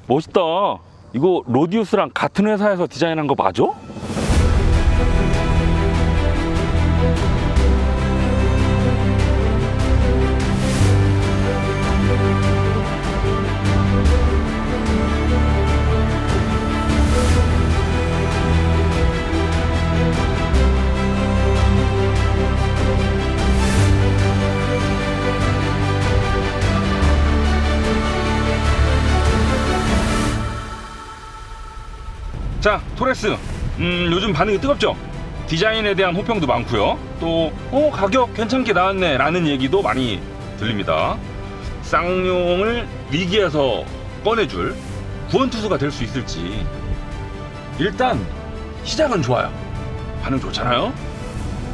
멋있다. 이거 로디우스랑 같은 회사에서 디자인한 거 맞아? 자, 토레스. 요즘 반응이 뜨겁죠? 디자인에 대한 호평도 많고요. 또 가격 괜찮게 나왔네 라는 얘기도 많이 들립니다. 쌍용을 위기에서 꺼내줄 구원투수가 될 수 있을지. 일단 시작은 좋아요. 반응 좋잖아요.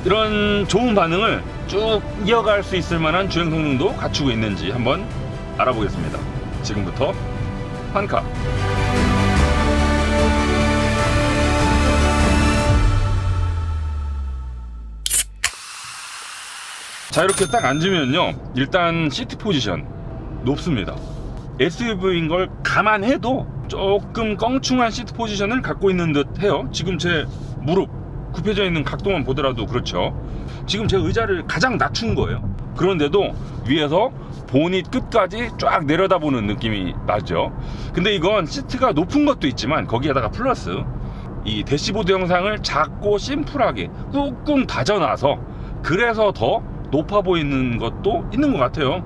이런 좋은 반응을 쭉 이어갈 수 있을 만한 주행 성능도 갖추고 있는지 한번 알아보겠습니다. 지금부터 환카. 자, 이렇게 딱 앉으면요, 일단 시트 포지션 높습니다. SUV인 걸 감안해도 조금 껑충한 시트 포지션을 갖고 있는 듯 해요. 지금 제 무릎 굽혀져 있는 각도만 보더라도 그렇죠. 지금 제 의자를 가장 낮춘 거예요. 그런데도 위에서 보닛 끝까지 쫙 내려다보는 느낌이 나죠. 근데 이건 시트가 높은 것도 있지만 거기에다가 플러스 이 대시보드 형상을 작고 심플하게 꾹꾹 다져놔서 그래서 더 높아 보이는 것도 있는 것 같아요.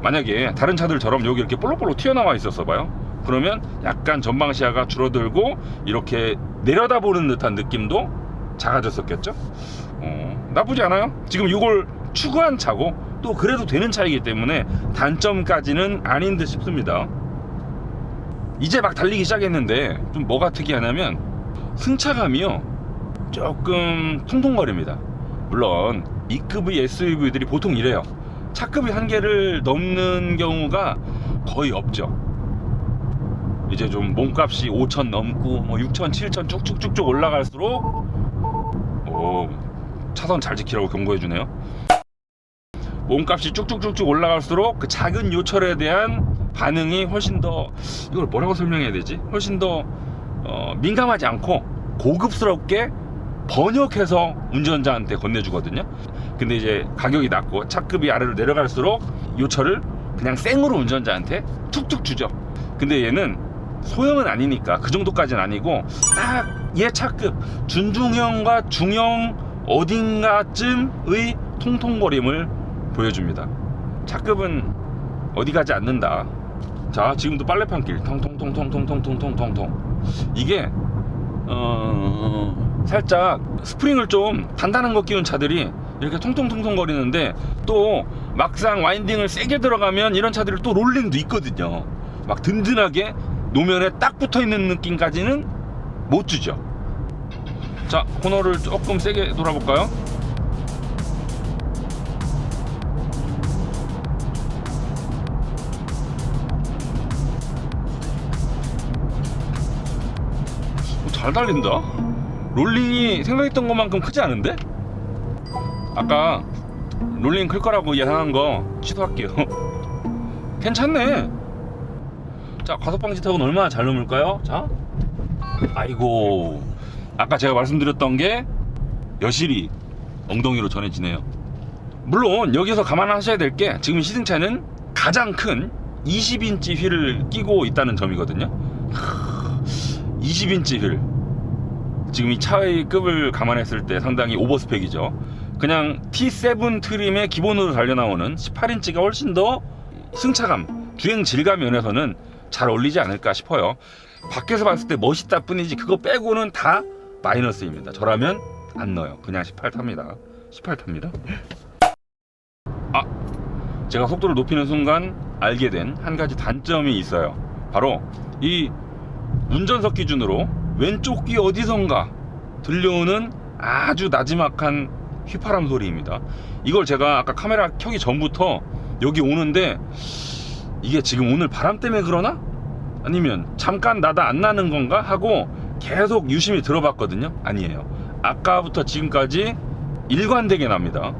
만약에 다른 차들처럼 여기 이렇게 볼록볼록 튀어나와 있었어 봐요. 그러면 약간 전방 시야가 줄어들고 이렇게 내려다보는 듯한 느낌도 작아졌었겠죠. 나쁘지 않아요. 지금 이걸 추구한 차고 또 그래도 되는 차이기 때문에 단점까지는 아닌 듯 싶습니다. 이제 막 달리기 시작했는데 좀 뭐가 특이하냐면 승차감이요, 조금 통통거립니다. 물론 E급의 SUV들이 보통 이래요. 차급이 한계를 넘는 경우가 거의 없죠. 이제 좀 몸값이 5천 넘고 뭐 6천, 7천 쭉쭉쭉쭉 올라갈수록 차선 잘 지키라고 경고해 주네요. 몸값이 쭉쭉쭉쭉 올라갈수록 그 작은 요철에 대한 반응이 훨씬 더, 이걸 뭐라고 설명해야 되지? 훨씬 더 민감하지 않고 고급스럽게 번역해서 운전자한테 건네주거든요. 근데 이제 가격이 낮고 차급이 아래로 내려갈수록 요철을 그냥 생으로 운전자한테 툭툭 주죠. 근데 얘는 소형은 아니니까 그 정도까지는 아니고 딱 얘 차급 준중형과 중형 어딘가쯤의 통통거림을 보여줍니다. 차급은 어디 가지 않는다. 자, 지금도 빨래판길 통통통통통통통통통. 이게 살짝 스프링을 좀 단단한 거 끼운 차들이 이렇게 통통통통 거리는데, 또 막상 와인딩을 세게 들어가면 이런 차들이 또 롤링도 있거든요. 막 든든하게 노면에 딱 붙어있는 느낌까지는 못 주죠. 자, 코너를 조금 세게 돌아볼까요? 잘 달린다. 롤링이 생각했던 것만큼 크지 않은데? 아까 롤링 클 거라고 예상한 거 취소할게요. 괜찮네. 자, 과속방지 타고는 얼마나 잘 넘을까요? 자, 아이고, 아까 제가 말씀드렸던 게 여실히 엉덩이로 전해지네요. 물론 여기서 감안하셔야 될 게, 지금 시승차는 가장 큰 20인치 휠을 끼고 있다는 점이거든요. 20인치 휠, 지금 이 차의 급을 감안했을 때 상당히 오버스펙이죠. 그냥 T7 트림에 기본으로 달려나오는 18인치가 훨씬 더 승차감, 주행 질감 면에서는 잘 어울리지 않을까 싶어요. 밖에서 봤을 때 멋있다 뿐이지 그거 빼고는 다 마이너스입니다. 저라면 안 넣어요. 그냥 18 탑니다. 18 탑니다. 제가 속도를 높이는 순간 알게 된 한 가지 단점이 있어요. 바로 이 운전석 기준으로 왼쪽 귀 어디선가 들려오는 아주 나지막한 휘파람 소리입니다. 이걸 제가 아까 카메라 켜기 전부터 여기 오는데, 이게 지금 오늘 바람 때문에 그러나? 아니면 잠깐 나다 안 나는 건가? 하고 계속 유심히 들어봤거든요. 아니에요. 아까부터 지금까지 일관되게 납니다.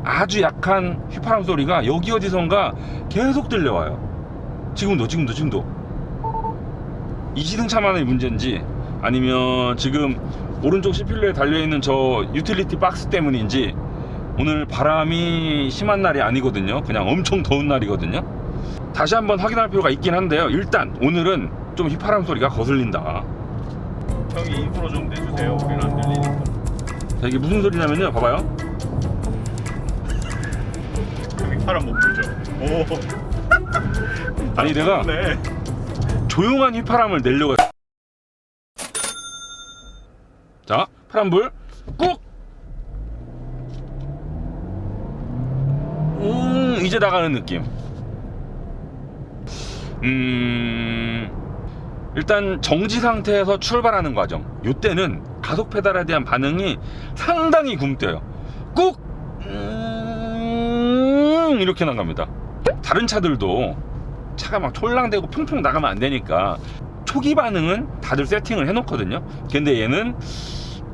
아주 약한 휘파람 소리가 여기 어디선가 계속 들려와요. 지금도 이 시승차만의 문제인지 아니면 지금 오른쪽 C필러에 달려있는 저 유틸리티 박스 때문인지 오늘 바람이 심한 날이 아니거든요. 그냥 엄청 더운 날이거든요. 다시 한번 확인할 필요가 있긴 한데요. 일단 오늘은 좀 휘파람 소리가 거슬린다. 형이 입으로 좀 내주세요. 우리는 안 들리니까. 자, 이게 무슨 소리냐면요, 봐봐요. 휘파람 못 불죠. 오. 아니 내가 네. 조용한 휘파람을 내려고 했... 자, 파란불 꾹! 이제 나가는 느낌. 일단 정지 상태에서 출발하는 과정, 요때는 가속 페달에 대한 반응이 상당히 굼떠요. 꾹! 이렇게 나갑니다. 다른 차들도 차가 막 촐랑대고 평평 나가면 안 되니까 초기 반응은 다들 세팅을 해놓거든요. 근데 얘는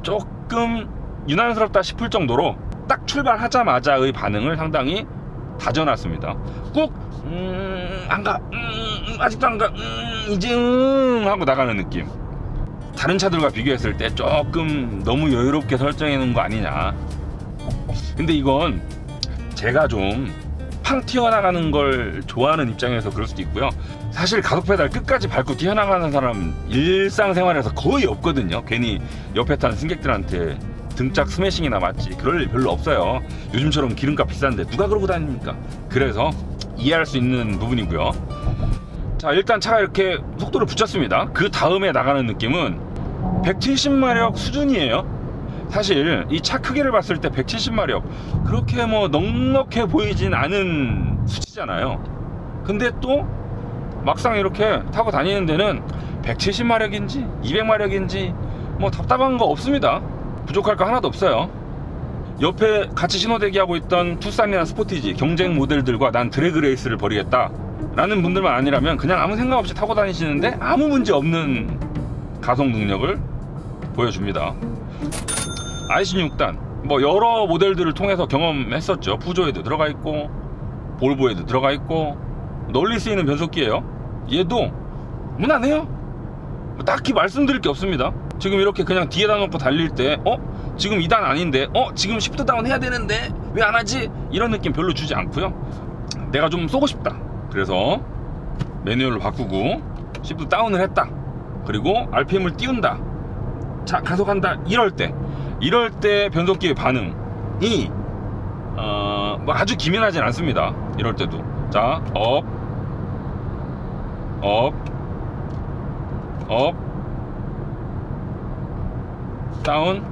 조금 유난스럽다 싶을 정도로 딱 출발하자마자의 반응을 상당히 다져놨습니다. 꾹! 안 가! 아직도 안 가! 이제 하고 나가는 느낌. 다른 차들과 비교했을 때 조금 너무 여유롭게 설정해 놓은 거 아니냐. 근데 이건 제가 좀 팡 튀어나가는 걸 좋아하는 입장에서 그럴 수도 있고요. 사실 가속 페달 끝까지 밟고 튀어나가는 사람 일상생활에서 거의 없거든요. 괜히 옆에 탄 승객들한테 등짝 스매싱이나 맞지 그럴 일 별로 없어요. 요즘처럼 기름값 비싼데 누가 그러고 다닙니까? 그래서 이해할 수 있는 부분이고요. 자, 일단 차가 이렇게 속도를 붙였습니다. 그 다음에 나가는 느낌은 170마력 수준이에요. 사실 이 차 크기를 봤을 때 170마력 그렇게 뭐 넉넉해 보이진 않은 수치잖아요. 근데 또 막상 이렇게 타고 다니는 데는 170마력인지 200마력인지 뭐 답답한 거 없습니다. 부족할 거 하나도 없어요. 옆에 같이 신호대기하고 있던 투싼이나 스포티지 경쟁 모델들과 난 드래그 레이스를 벌이겠다 라는 분들만 아니라면 그냥 아무 생각 없이 타고 다니시는데 아무 문제 없는 가속 능력을 보여줍니다. i16단 뭐 여러 모델들을 통해서 경험했었죠. 푸조에도 들어가 있고 볼보에도 들어가 있고 널리 쓰이는 변속기예요. 얘도 무난해요. 뭐 딱히 말씀드릴 게 없습니다. 지금 이렇게 그냥 뒤에다 놓고 달릴 때 지금 2단 아닌데 지금 시프트 다운 해야 되는데 왜 안 하지? 이런 느낌 별로 주지 않고요. 내가 좀 쏘고 싶다. 그래서 매뉴얼로 바꾸고 시프트 다운을 했다. 그리고 RPM을 띄운다. 자, 가속한다. 이럴 때 변속기의 반응이 뭐 아주 기민하진 않습니다. 이럴 때도 자, 업 다운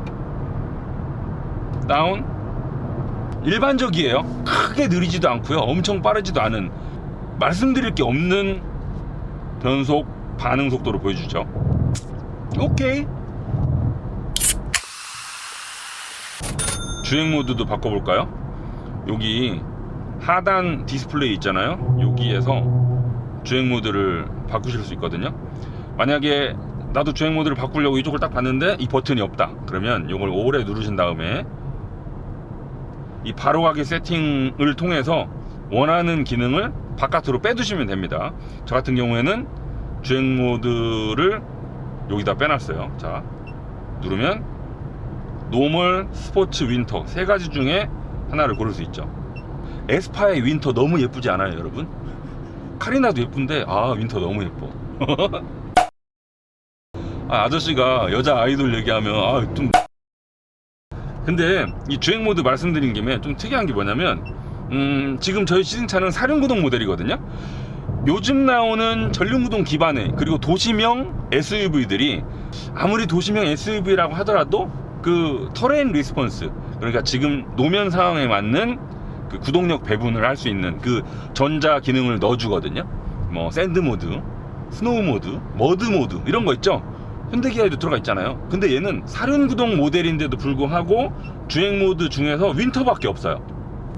일반적이에요. 크게 느리지도 않고요. 엄청 빠르지도 않은 말씀드릴 게 없는 변속 반응 속도를 보여주죠. 오케이. 주행 모드도 바꿔볼까요? 여기 하단 디스플레이 있잖아요. 여기에서 주행 모드를 바꾸실 수 있거든요. 만약에 나도 주행 모드를 바꾸려고 이쪽을 딱 봤는데 이 버튼이 없다 그러면 이걸 오래 누르신 다음에 이 바로가기 세팅을 통해서 원하는 기능을 바깥으로 빼두시면 됩니다. 저 같은 경우에는 주행 모드를 여기다 빼놨어요. 자, 누르면 노멀, 스포츠, 윈터 세 가지 중에 하나를 고를 수 있죠. 에스파의 윈터 너무 예쁘지 않아요, 여러분? 카리나도 예쁜데 윈터 너무 예뻐. 아저씨가 여자 아이돌 얘기하면 좀. 근데 이 주행 모드 말씀드린 김에 좀 특이한 게 뭐냐면 지금 저희 시승차는 사륜구동 모델이거든요. 요즘 나오는 전륜구동 기반의 그리고 도시명 SUV들이 아무리 도시명 SUV라고 하더라도 그 터레인 리스폰스, 그러니까 지금 노면 상황에 맞는 그 구동력 배분을 할 수 있는 그 전자 기능을 넣어주거든요. 뭐 샌드 모드, 스노우 모드, 머드 모드 이런 거 있죠. 현대기아에도 들어가 있잖아요. 근데 얘는 사륜구동 모델인데도 불구하고 주행 모드 중에서 윈터밖에 없어요.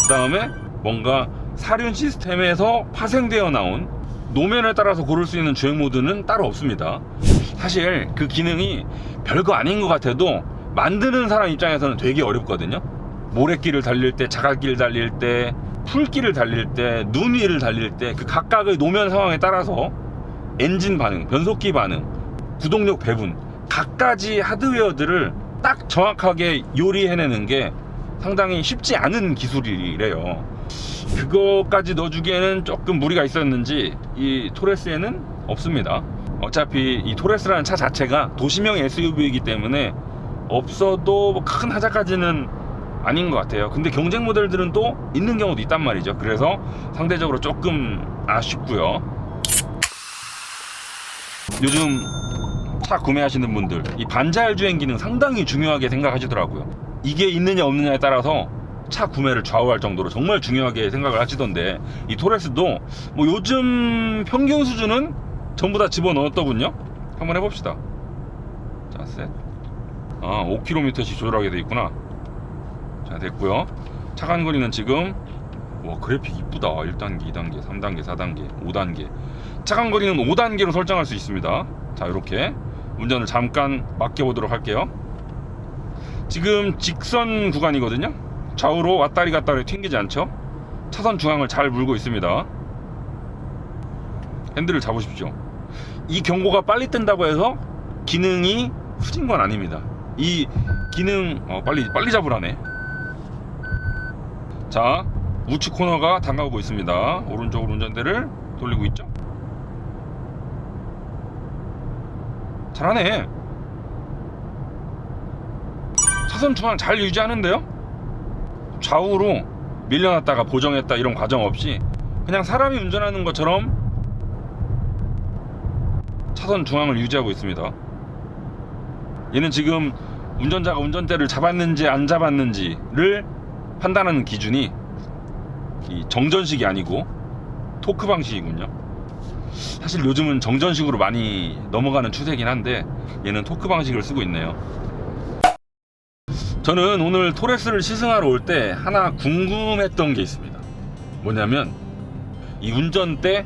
그 다음에 뭔가 사륜 시스템에서 파생되어 나온 노면에 따라서 고를 수 있는 주행 모드는 따로 없습니다. 사실 그 기능이 별거 아닌 것 같아도 만드는 사람 입장에서는 되게 어렵거든요. 모래길을 달릴 때, 자갈길 달릴 때, 풀길을 달릴 때, 눈 위를 달릴 때 그 각각의 노면 상황에 따라서 엔진 반응, 변속기 반응, 구동력 배분, 갖가지 하드웨어들을 딱 정확하게 요리해내는 게 상당히 쉽지 않은 기술이래요. 그거까지 넣어주기에는 조금 무리가 있었는지 이 토레스에는 없습니다. 어차피 이 토레스라는 차 자체가 도시명 SUV이기 때문에 없어도 뭐 큰 하자까지는 아닌 것 같아요. 근데 경쟁 모델들은 또 있는 경우도 있단 말이죠. 그래서 상대적으로 조금 아쉽고요. 요즘 차 구매하시는 분들 이 반자율 주행 기능 상당히 중요하게 생각하시더라고요. 이게 있느냐 없느냐에 따라서 차 구매를 좌우할 정도로 정말 중요하게 생각을 하시던데, 이 토레스도 뭐 요즘 평균 수준은 전부 다 집어넣었더군요. 한번 해봅시다. 자, 셋. 5km씩 조절하게 돼 있구나. 자, 됐고요. 차간 거리는 지금, 와, 그래픽 이쁘다. 1단계, 2단계, 3단계, 4단계, 5단계. 차간 거리는 5단계로 설정할 수 있습니다. 자, 이렇게 운전을 잠깐 맡겨보도록 할게요. 지금 직선 구간이거든요. 좌우로 왔다리 갔다리 튕기지 않죠. 차선 중앙을 잘 물고 있습니다. 핸들을 잡으십시오. 이 경고가 빨리 뜬다고 해서 기능이 후진 건 아닙니다. 이 기능 빨리 잡으라네. 자, 우측 코너가 다가오고 있습니다. 오른쪽으로 운전대를 돌리고 있죠. 잘하네. 차선 중앙 잘 유지하는데요. 좌우로 밀려났다가 보정했다 이런 과정 없이 그냥 사람이 운전하는 것처럼 차선 중앙을 유지하고 있습니다. 얘는 지금 운전자가 운전대를 잡았는지 안 잡았는지를 판단하는 기준이 이 정전식이 아니고 토크 방식이군요. 사실 요즘은 정전식으로 많이 넘어가는 추세긴 한데 얘는 토크 방식을 쓰고 있네요. 저는 오늘 토레스를 시승하러 올 때 하나 궁금했던 게 있습니다. 뭐냐면 이 운전대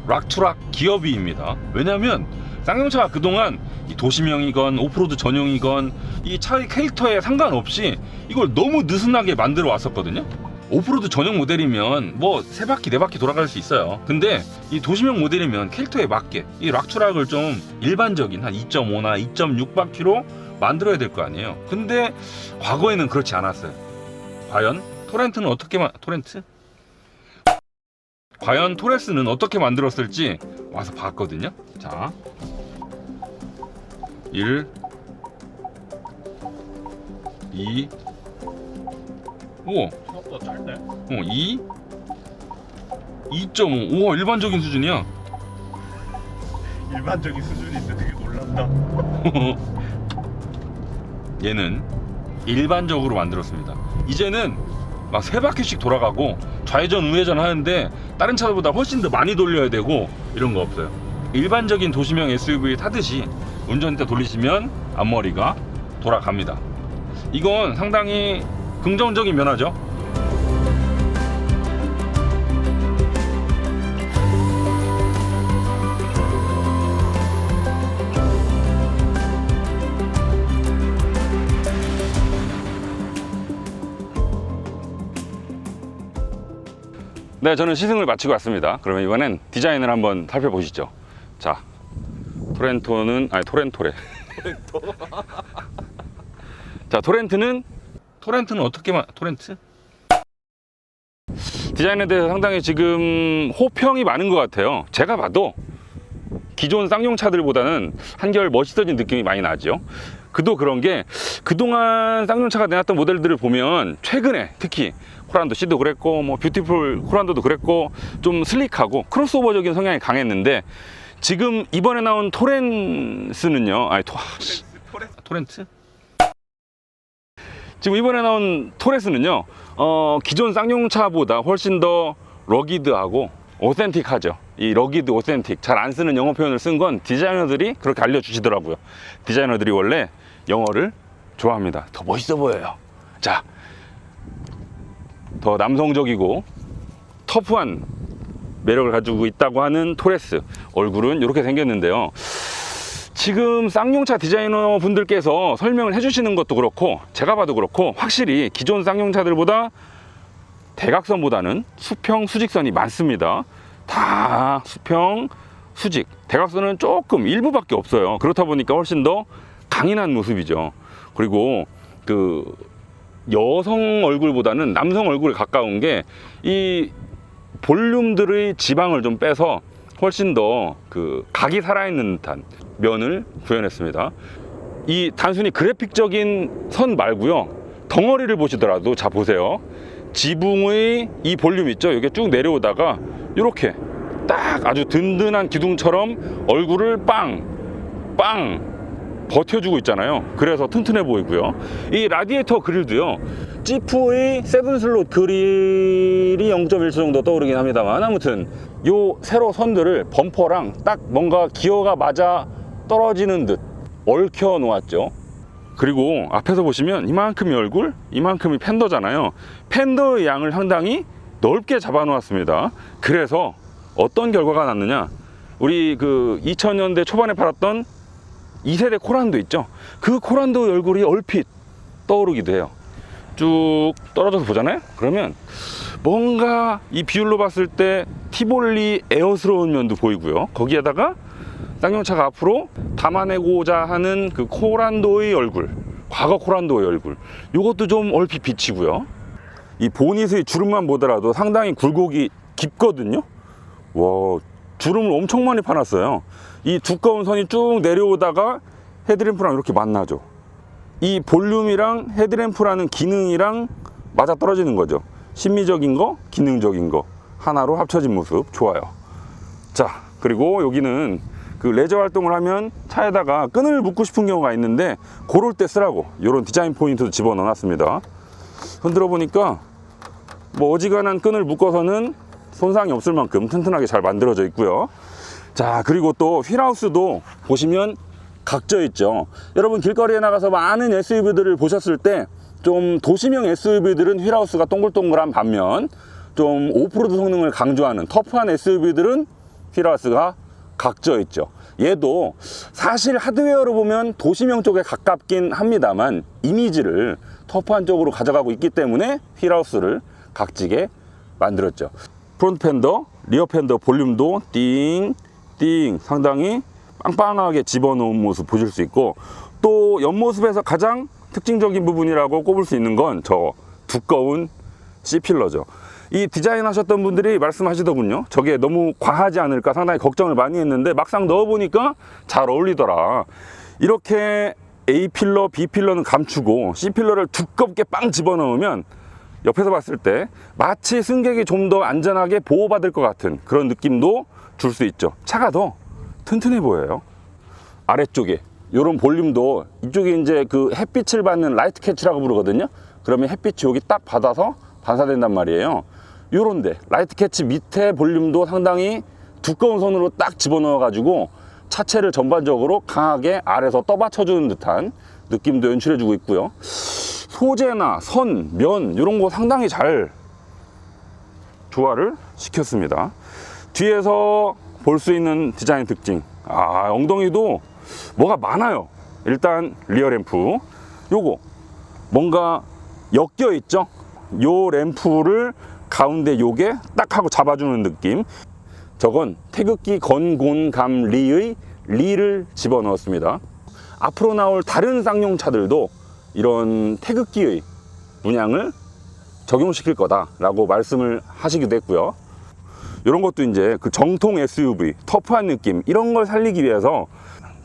락투락 기어비입니다. 왜냐면 쌍용차가 그동안 이 도시명이건 오프로드 전용이건 이 차의 캐릭터에 상관없이 이걸 너무 느슨하게 만들어 왔었거든요. 오프로드 전용 모델이면 뭐 3바퀴 4바퀴 돌아갈 수 있어요. 근데 이 도시명 모델이면 캐릭터에 맞게 이 락투락을 좀 일반적인 한 2.5나 2.6바퀴로 만들어야 될 거 아니에요. 근데 과거에는 그렇지 않았어요. 과연 토렌트는 과연 토레스는 어떻게 만들었을지 와서 봤거든요. 자, 1 2 오, 생각보다 짧네. 2 2.5. 우와, 일반적인 수준이야. 일반적인 수준인데 되게 놀란다. 얘는 일반적으로 만들었습니다. 이제는 막 3바퀴씩 돌아가고 좌회전 우회전 하는데 다른 차보다 훨씬 더 많이 돌려야 되고 이런 거 없어요. 일반적인 도시명 SUV 타듯이 운전대 돌리시면 앞머리가 돌아갑니다. 이건 상당히 긍정적인 면화죠. 네, 저는 시승을 마치고 왔습니다. 그러면 이번엔 디자인을 한번 살펴보시죠. 자, 토렌토래. 자, 토렌트는 어떻게 토렌트? 디자인에 대해서 상당히 지금 호평이 많은 것 같아요. 제가 봐도 기존 쌍용차들보다는 한결 멋있어진 느낌이 많이 나죠. 그도 그런 게 그동안 쌍용차가 내놨던 모델들을 보면 최근에 특히 호란도 C도 그랬고 뭐 뷰티풀 호란도도 그랬고 좀 슬릭하고 크로스오버적인 성향이 강했는데 지금 이번에 나온 토렌스는요. 토렌트? 지금 이번에 나온 토레스는요, 기존 쌍용차보다 훨씬 더 러기드하고 오센틱하죠. 이 러기드 오센틱, 잘 안 쓰는 영어 표현을 쓴 건 디자이너들이 그렇게 알려주시더라고요. 디자이너들이 원래 영어를 좋아합니다. 더 멋있어 보여요. 자, 더 남성적이고 터프한 매력을 가지고 있다고 하는 토레스. 얼굴은 이렇게 생겼는데요. 지금 쌍용차 디자이너 분들께서 설명을 해주시는 것도 그렇고 제가 봐도 그렇고 확실히 기존 쌍용차들보다 대각선보다는 수평, 수직선이 많습니다. 다 수평, 수직, 대각선은 조금 일부밖에 없어요. 그렇다 보니까 훨씬 더 강인한 모습이죠. 그리고 그 여성 얼굴보다는 남성 얼굴에 가까운 게 이 볼륨들의 지방을 좀 빼서 훨씬 더 그 각이 살아있는 듯한 면을 구현했습니다. 이 단순히 그래픽적인 선 말고요, 덩어리를 보시더라도, 자 보세요, 지붕의 이 볼륨 있죠, 이게 쭉 내려오다가 이렇게 딱 아주 든든한 기둥처럼 얼굴을 빵 버텨주고 있잖아요. 그래서 튼튼해 보이고요. 이 라디에이터 그릴도요, 지프의 세븐 슬롯 그릴이 0.1초 정도 떠오르긴 합니다만, 아무튼 요 세로 선들을 범퍼랑 딱 뭔가 기어가 맞아 떨어지는 듯 얽혀 놓았죠. 그리고 앞에서 보시면 이만큼의 얼굴, 이만큼의 팬더잖아요. 팬더의 양을 상당히 넓게 잡아 놓았습니다. 그래서 어떤 결과가 났느냐, 우리 그 2000년대 초반에 팔았던 2세대 코란도 있죠. 그 코란도 얼굴이 얼핏 떠오르기도 해요. 쭉 떨어져서 보잖아요. 그러면 뭔가 이 비율로 봤을 때 티볼리 에어스러운 면도 보이고요. 거기에다가 쌍용차가 앞으로 담아내고자 하는 그 코란도의 얼굴, 과거 코란도의 얼굴, 요것도 좀 얼핏 비치고요. 이 보닛의 주름만 보더라도 상당히 굴곡이 깊거든요. 와, 주름을 엄청 많이 파놨어요. 이 두꺼운 선이 쭉 내려오다가 헤드램프랑 이렇게 만나죠. 이 볼륨이랑 헤드램프라는 기능이랑 맞아 떨어지는 거죠. 심미적인 거, 기능적인 거 하나로 합쳐진 모습 좋아요. 자, 그리고 여기는 그 레저 활동을 하면 차에다가 끈을 묶고 싶은 경우가 있는데, 그럴 때 쓰라고 이런 디자인 포인트도 집어넣어 놨습니다. 흔들어 보니까 뭐 어지간한 끈을 묶어서는 손상이 없을 만큼 튼튼하게 잘 만들어져 있고요. 자, 그리고 또 휠하우스도 보시면 각져 있죠. 여러분 길거리에 나가서 많은 SUV들을 보셨을 때 좀 도시명 SUV들은 휠하우스가 동글동글한 반면, 좀 오프로드 성능을 강조하는 터프한 SUV들은 휠하우스가 각져 있죠. 얘도 사실 하드웨어로 보면 도시명 쪽에 가깝긴 합니다만 이미지를 터프한 쪽으로 가져가고 있기 때문에 휠하우스를 각지게 만들었죠. 프론트 팬더, 리어 팬더 볼륨도 띵 상당히 빵빵하게 집어넣은 모습 보실 수 있고, 또 옆모습에서 가장 특징적인 부분이라고 꼽을 수 있는 건 저 두꺼운 C필러죠. 이 디자인 하셨던 분들이 말씀하시더군요. 저게 너무 과하지 않을까 상당히 걱정을 많이 했는데 막상 넣어보니까 잘 어울리더라. 이렇게 A필러, B필러는 감추고 C필러를 두껍게 빵 집어넣으면 옆에서 봤을 때 마치 승객이 좀 더 안전하게 보호받을 것 같은 그런 느낌도 줄 수 있죠. 차가 더 튼튼해 보여요. 아래쪽에 이런 볼륨도, 이쪽에 이제 그 햇빛을 받는 라이트 캐치라고 부르거든요. 그러면 햇빛이 여기 딱 받아서 반사된단 말이에요. 요런데 라이트 캐치 밑에 볼륨도 상당히 두꺼운 선으로 딱 집어넣어 가지고 차체를 전반적으로 강하게 아래서 떠받쳐주는 듯한 느낌도 연출해 주고 있고요. 소재나 선, 면 이런 거 상당히 잘 조화를 시켰습니다. 뒤에서 볼 수 있는 디자인 특징, 엉덩이도 뭐가 많아요. 일단 리어 램프, 요거 뭔가 엮여 있죠. 요 램프를 가운데 요게 딱 하고 잡아주는 느낌. 저건 태극기 건곤감리의 리를 집어넣었습니다. 앞으로 나올 다른 쌍용차들도 이런 태극기의 문양을 적용시킬 거다라고 말씀을 하시기도 했고요. 이런 것도 이제 그 정통 SUV, 터프한 느낌, 이런 걸 살리기 위해서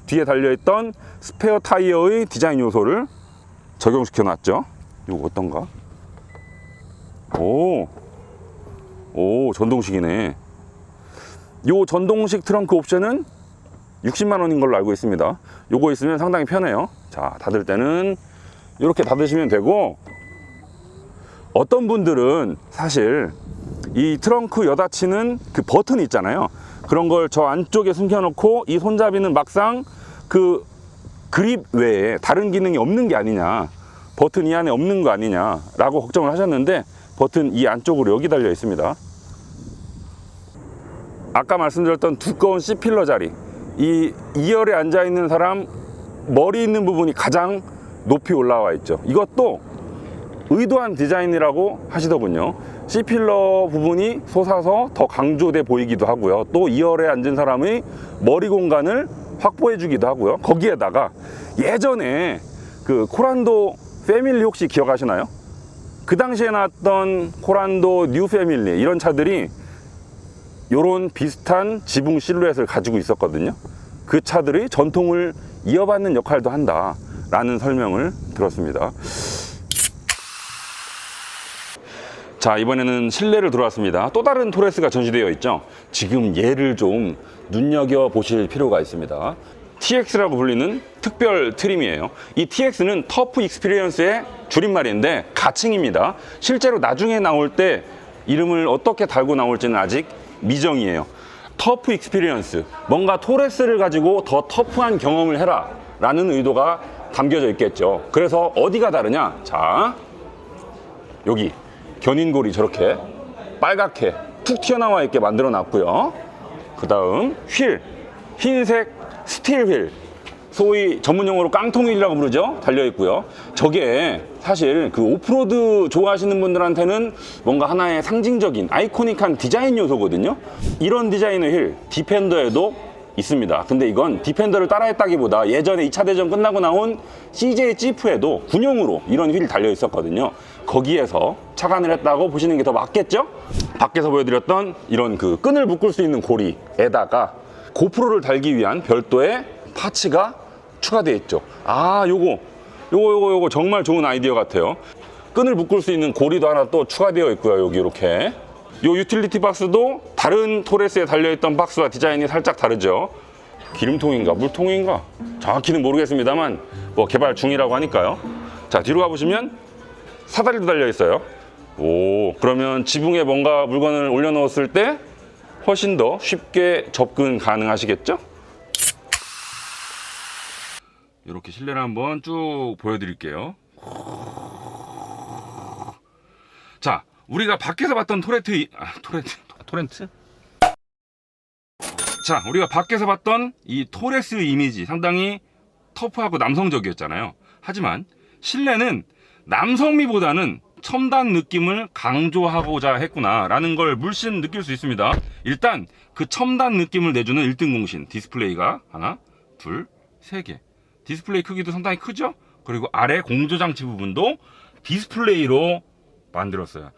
뒤에 달려있던 스페어 타이어의 디자인 요소를 적용시켜 놨죠. 이거 어떤가? 오, 전동식이네. 요 전동식 트렁크 옵션은 60만 원인 걸로 알고 있습니다. 요거 있으면 상당히 편해요. 자, 닫을 때는 이렇게 닫으시면 되고, 어떤 분들은 사실 이 트렁크 여닫이는 그 버튼이 있잖아요. 그런 걸 저 안쪽에 숨겨놓고 이 손잡이는 막상 그 그립 외에 다른 기능이 없는 게 아니냐, 버튼 이 안에 없는 거 아니냐 라고 걱정을 하셨는데, 버튼 이 안쪽으로 여기 달려 있습니다. 아까 말씀드렸던 두꺼운 C필러 자리, 이 2열에 앉아 있는 사람 머리 있는 부분이 가장 높이 올라와 있죠. 이것도 의도한 디자인이라고 하시더군요. C필러 부분이 솟아서 더 강조돼 보이기도 하고요. 또 2열에 앉은 사람의 머리 공간을 확보해 주기도 하고요. 거기에다가 예전에 그 코란도 패밀리 혹시 기억하시나요? 그 당시에 나왔던 코란도 뉴 패밀리 이런 차들이 요런 비슷한 지붕 실루엣을 가지고 있었거든요. 그 차들이 전통을 이어받는 역할도 한다 라는 설명을 들었습니다. 자, 이번에는 실내를 들어왔습니다. 또 다른 토레스가 전시되어 있죠. 지금 얘를 좀 눈여겨보실 필요가 있습니다. TX라고 불리는 특별 트림이에요. 이 TX는 터프 익스피리언스의 줄임말인데 가칭입니다. 실제로 나중에 나올 때 이름을 어떻게 달고 나올지는 아직 미정이에요. 터프 익스피리언스, 뭔가 토레스를 가지고 더 터프한 경험을 해라 라는 의도가 담겨져 있겠죠. 그래서 어디가 다르냐? 자, 여기 견인골이 저렇게 빨갛게 툭 튀어나와 있게 만들어 놨고요. 그 다음 휠, 흰색 스틸 휠, 소위 전문용어로 깡통 휠이라고 부르죠. 달려 있고요. 저게 사실 그 오프로드 좋아하시는 분들한테는 뭔가 하나의 상징적인 아이코닉한 디자인 요소거든요. 이런 디자인의 휠 디펜더에도 있습니다. 근데 이건 디펜더를 따라했다기보다 예전에 2차 대전 끝나고 나온 CJ 지프에도 군용으로 이런 휠이 달려 있었거든요. 거기에서 착안을 했다고 보시는 게 더 맞겠죠? 밖에서 보여드렸던 이런 그 끈을 묶을 수 있는 고리에다가 고프로를 달기 위한 별도의 파츠가 추가되어 있죠. 아, 요거 정말 좋은 아이디어 같아요. 끈을 묶을 수 있는 고리도 하나 또 추가되어 있고요. 여기 이렇게 요 유틸리티 박스도 다른 토레스에 달려있던 박스와 디자인이 살짝 다르죠. 기름통인가 물통인가 정확히는 모르겠습니다만 뭐 개발 중이라고 하니까요. 자, 뒤로 가보시면 사다리도 달려있어요. 오, 그러면 지붕에 뭔가 물건을 올려놓았을 때 훨씬 더 쉽게 접근 가능하시겠죠? 이렇게 실내를 한번 쭉 보여드릴게요. 자, 우리가 밖에서 봤던 토렌트? 자, 우리가 밖에서 봤던 이 토레스 이미지 상당히 터프하고 남성적이었잖아요. 하지만 실내는 남성미보다는 첨단 느낌을 강조하고자 했구나라는 걸 물씬 느낄 수 있습니다. 일단 그 첨단 느낌을 내주는 1등 공신 디스플레이가 하나, 둘, 세 개. 디스플레이 크기도 상당히 크죠? 그리고 아래 공조장치 부분도 디스플레이로 만들었어요.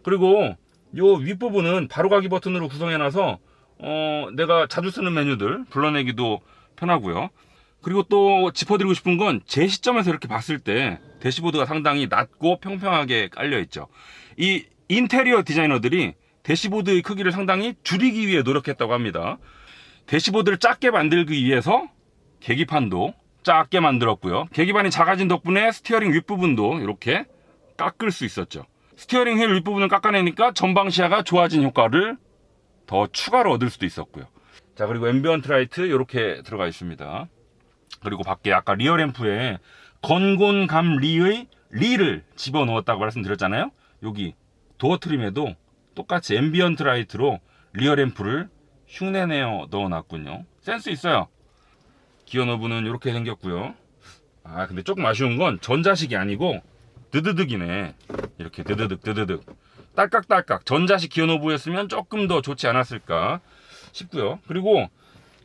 그리고 요 윗부분은 바로가기 버튼으로 구성해놔서 내가 자주 쓰는 메뉴들 불러내기도 편하고요. 그리고 또 짚어드리고 싶은 건 제 시점에서 이렇게 봤을 때 대시보드가 상당히 낮고 평평하게 깔려있죠. 이 인테리어 디자이너들이 대시보드의 크기를 상당히 줄이기 위해 노력했다고 합니다. 대시보드를 작게 만들기 위해서 계기판도 작게 만들었고요. 계기판이 작아진 덕분에 스티어링 윗부분도 이렇게 깎을 수 있었죠. 스티어링 휠 윗부분을 깎아내니까 전방 시야가 좋아진 효과를 더 추가로 얻을 수도 있었고요. 자, 그리고 앰비언트 라이트 이렇게 들어가 있습니다. 그리고 밖에 아까 리어 램프에 건곤감리의 리를 집어넣었다고 말씀드렸잖아요. 여기 도어 트림에도 똑같이 앰비언트 라이트로 리어 램프를 흉내내어 넣어놨군요. 센스 있어요. 기어 너브는 이렇게 생겼고요. 아, 근데 조금 아쉬운 건 전자식이 아니고 드드득이네. 이렇게 드드득 딸깍딸깍 전자식 기어 너브였으면 조금 더 좋지 않았을까 싶고요. 그리고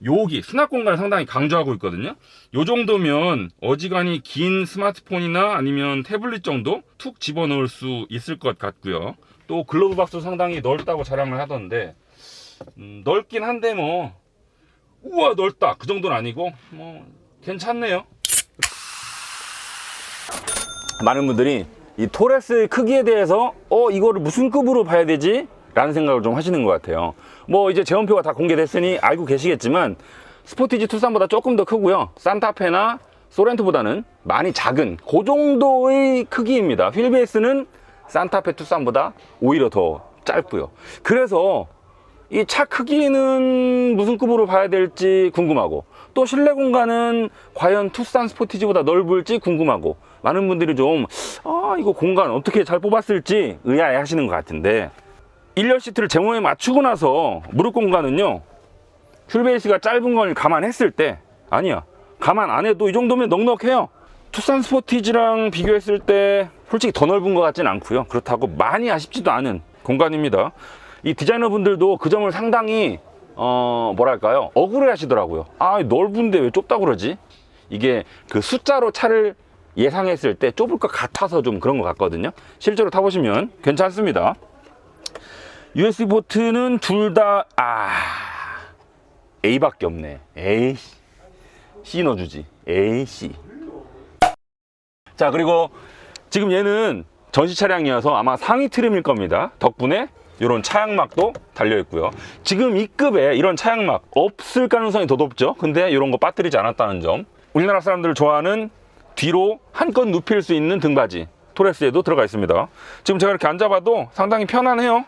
여기 수납 공간을 상당히 강조하고 있거든요. 요 정도면 어지간히 긴 스마트폰이나 아니면 태블릿 정도 툭 집어넣을 수 있을 것 같고요. 또 글러브 박스도 상당히 넓다고 자랑을 하던데 넓긴 한데 뭐 우와 넓다 그 정도는 아니고 뭐 괜찮네요. 많은 분들이 이 토레스 크기에 대해서 이거를 무슨 급으로 봐야 되지? 라는 생각을 좀 하시는 것 같아요. 뭐 이제 제원표가 다 공개됐으니 알고 계시겠지만 스포티지 투싼보다 조금 더 크고요. 산타페나 소렌토보다는 많이 작은 그 정도의 크기입니다. 휠베이스는 산타페 투싼보다 오히려 더 짧고요. 그래서 이 차 크기는 무슨 급으로 봐야 될지 궁금하고 또 실내 공간은 과연 투싼 스포티지보다 넓을지 궁금하고 많은 분들이 좀 이거 공간 어떻게 잘 뽑았을지 의아해 하시는 것 같은데 1열 시트를 제모에 맞추고 나서 무릎 공간은요 휠베이스가 짧은 걸 감안했을 때 아니야 감안 안 해도 이 정도면 넉넉해요. 투싼 스포티지랑 비교했을 때 솔직히 더 넓은 것 같진 않고요. 그렇다고 많이 아쉽지도 않은 공간입니다. 이 디자이너분들도 그 점을 상당히 뭐랄까요, 억울해 하시더라고요. 아, 넓은데 왜 좁다고 그러지? 이게 그 숫자로 차를 예상했을 때 좁을 것 같아서 좀 그런 것 같거든요. 실제로 타보시면 괜찮습니다. USB 포트는 둘 다 A밖에 없네. A, C 넣어주지. A, C. 자, 그리고 지금 얘는 전시 차량이어서 아마 상위 트림일 겁니다. 덕분에 이런 차양막도 달려있고요. 지금 이 급에 이런 차양막 없을 가능성이 더 높죠. 근데 이런 거 빠뜨리지 않았다는 점. 우리나라 사람들 좋아하는 뒤로 한껏 눕힐 수 있는 등받이 토레스에도 들어가 있습니다. 지금 제가 이렇게 앉아봐도 상당히 편안해요.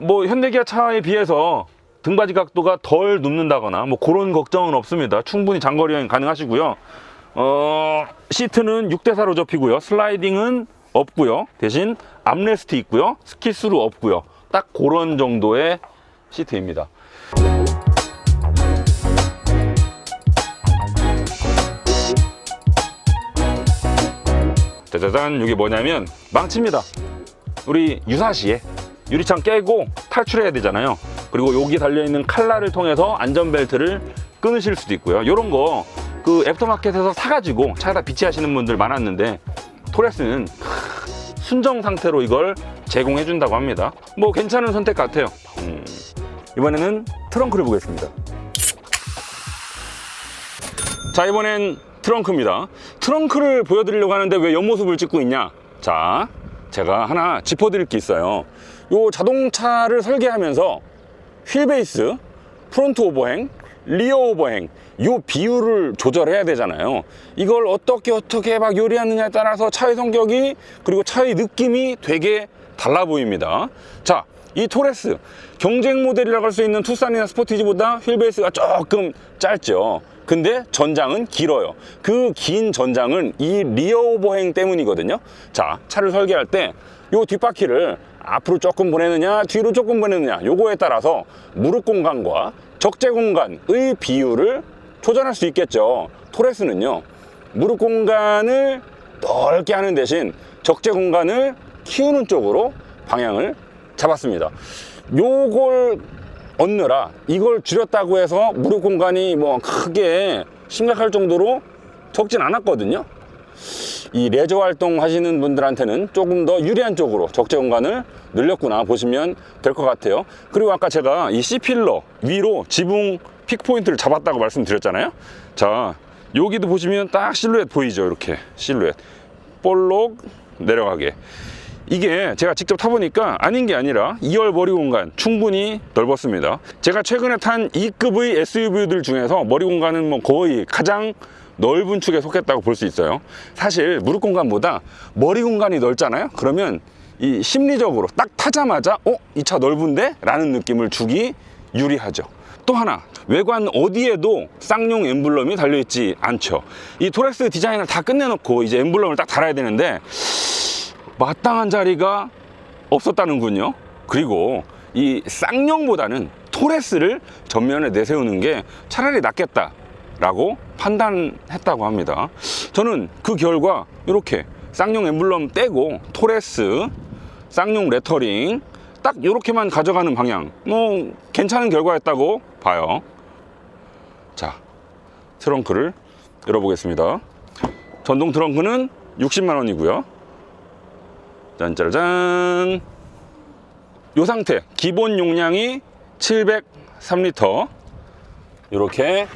뭐 현대기아 차에 비해서 등받이 각도가 덜 눕는다거나 뭐 그런 걱정은 없습니다. 충분히 장거리 여행 가능하시고요. 시트는 6대4로 접히고요. 슬라이딩은 없고요. 대신 암레스트 있고요. 스키스루 없고요. 딱 그런 정도의 시트입니다. 짜자잔, 이게 뭐냐면 망치입니다. 우리 유사시에 유리창 깨고 탈출해야 되잖아요. 그리고 여기 달려있는 칼날을 통해서 안전벨트를 끊으실 수도 있고요. 이런 거 그 애프터마켓에서 사가지고 차에다 비치하시는 분들 많았는데 토레스는 순정 상태로 이걸 제공해 준다고 합니다. 뭐 괜찮은 선택 같아요. 이번에는 트렁크를 보겠습니다. 자, 이번엔 트렁크입니다. 트렁크를 보여드리려고 하는데 왜 옆모습을 찍고 있냐? 자, 제가 하나 짚어드릴 게 있어요. 요 자동차를 설계하면서 휠베이스, 프론트 오버행, 리어 오버행 요 비율을 조절해야 되잖아요. 이걸 어떻게 막 요리하느냐에 따라서 차의 성격이 그리고 차의 느낌이 되게 달라 보입니다. 자, 이 토레스 경쟁 모델이라고 할 수 있는 투싼이나 스포티지보다 휠베이스가 조금 짧죠. 근데 전장은 길어요. 그 긴 전장은 이 리어 오버행 때문이거든요. 자, 차를 설계할 때 요 뒷바퀴를 앞으로 조금 보내느냐 뒤로 조금 보내느냐 요거에 따라서 무릎 공간과 적재 공간의 비율을 조절할 수 있겠죠. 토레스는요, 무릎 공간을 넓게 하는 대신 적재 공간을 키우는 쪽으로 방향을 잡았습니다. 요걸 얻느라 이걸 줄였다고 해서 무릎 공간이 뭐 크게 심각할 정도로 적진 않았거든요. 이 레저 활동 하시는 분들한테는 조금 더 유리한 쪽으로 적재 공간을 늘렸구나 보시면 될 것 같아요. 그리고 아까 제가 이 C필러 위로 지붕 픽 포인트를 잡았다고 말씀드렸잖아요. 자, 여기도 보시면 딱 실루엣 보이죠. 이렇게 실루엣 볼록 내려가게. 이게 제가 직접 타보니까 아닌 게 아니라 2열 머리 공간 충분히 넓었습니다. 제가 최근에 탄 2급의 SUV들 중에서 머리 공간은 뭐 거의 가장 넓은 축에 속했다고 볼 수 있어요. 사실 무릎 공간보다 머리 공간이 넓잖아요. 그러면 이 심리적으로 딱 타자마자 이 차 넓은데? 라는 느낌을 주기 유리하죠. 또 하나, 외관 어디에도 쌍용 엠블럼이 달려있지 않죠. 이 토레스 디자인을 다 끝내놓고 이제 엠블럼을 딱 달아야 되는데 마땅한 자리가 없었다는군요. 그리고 이 쌍용보다는 토레스를 전면에 내세우는 게 차라리 낫겠다 라고 판단했다고 합니다. 저는 그 결과 이렇게 쌍용 엠블럼 떼고 토레스, 쌍용 레터링 딱 이렇게만 가져가는 방향, 뭐 괜찮은 결과였다고 봐요. 자, 트렁크를 열어보겠습니다. 전동 트렁크는 60만 원이고요. 짠짜라짠. 이 상태 기본 용량이 703리터 이렇게,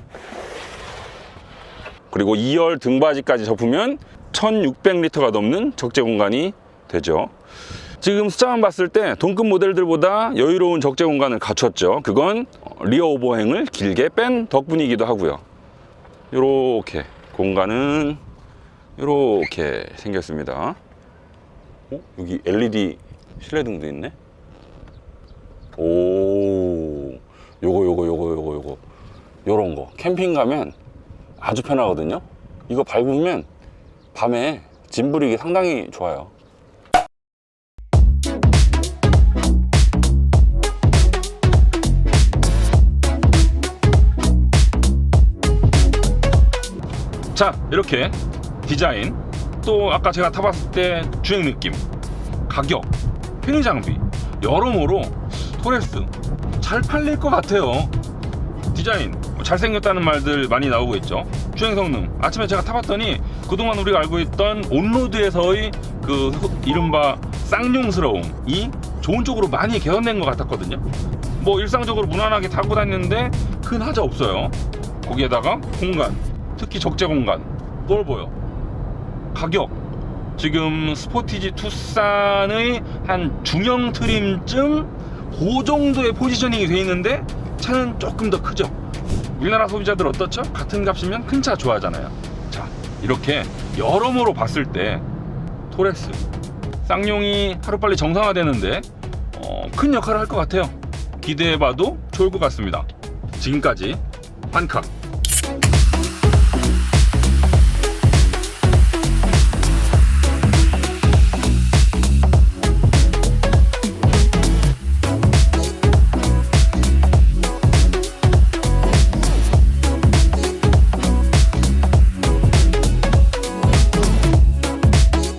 그리고 2열 등받이까지 접으면 1600리터가 넘는 적재 공간이 되죠. 지금 숫자만 봤을 때 동급 모델들보다 여유로운 적재 공간을 갖췄죠. 그건 리어 오버행을 길게 뺀 덕분이기도 하고요. 이렇게 공간은 이렇게 생겼습니다. 여기 LED 실내등도 있네. 오, 요거 요런 거 캠핑 가면 아주 편하거든요. 이거 밟으면 밤에 짐 부리기 상당히 좋아요. 자, 이렇게 디자인, 또 아까 제가 타봤을 때 주행 느낌, 가격, 편의 장비, 여러모로 토레스 잘 팔릴 것 같아요. 디자인 잘생겼다는 말들 많이 나오고 있죠. 주행 성능 아침에 제가 타봤더니 그동안 우리가 알고 있던 온로드에서의 그 이른바 쌍용스러움이 좋은 쪽으로 많이 개선된 것 같았거든요. 뭐 일상적으로 무난하게 타고 다니는데 큰 하자 없어요. 거기에다가 공간, 특히 적재 공간 넓어요. 가격 지금 스포티지 투싼의 한 중형 트림쯤 그 정도의 포지셔닝이 돼 있는데 차는 조금 더 크죠. 우리나라 소비자들 어떻죠? 같은 값이면 큰 차 좋아하잖아요. 자, 이렇게 여러모로 봤을 때 토레스 쌍용이 하루빨리 정상화되는데 큰 역할을 할 것 같아요. 기대해봐도 좋을 것 같습니다. 지금까지 환카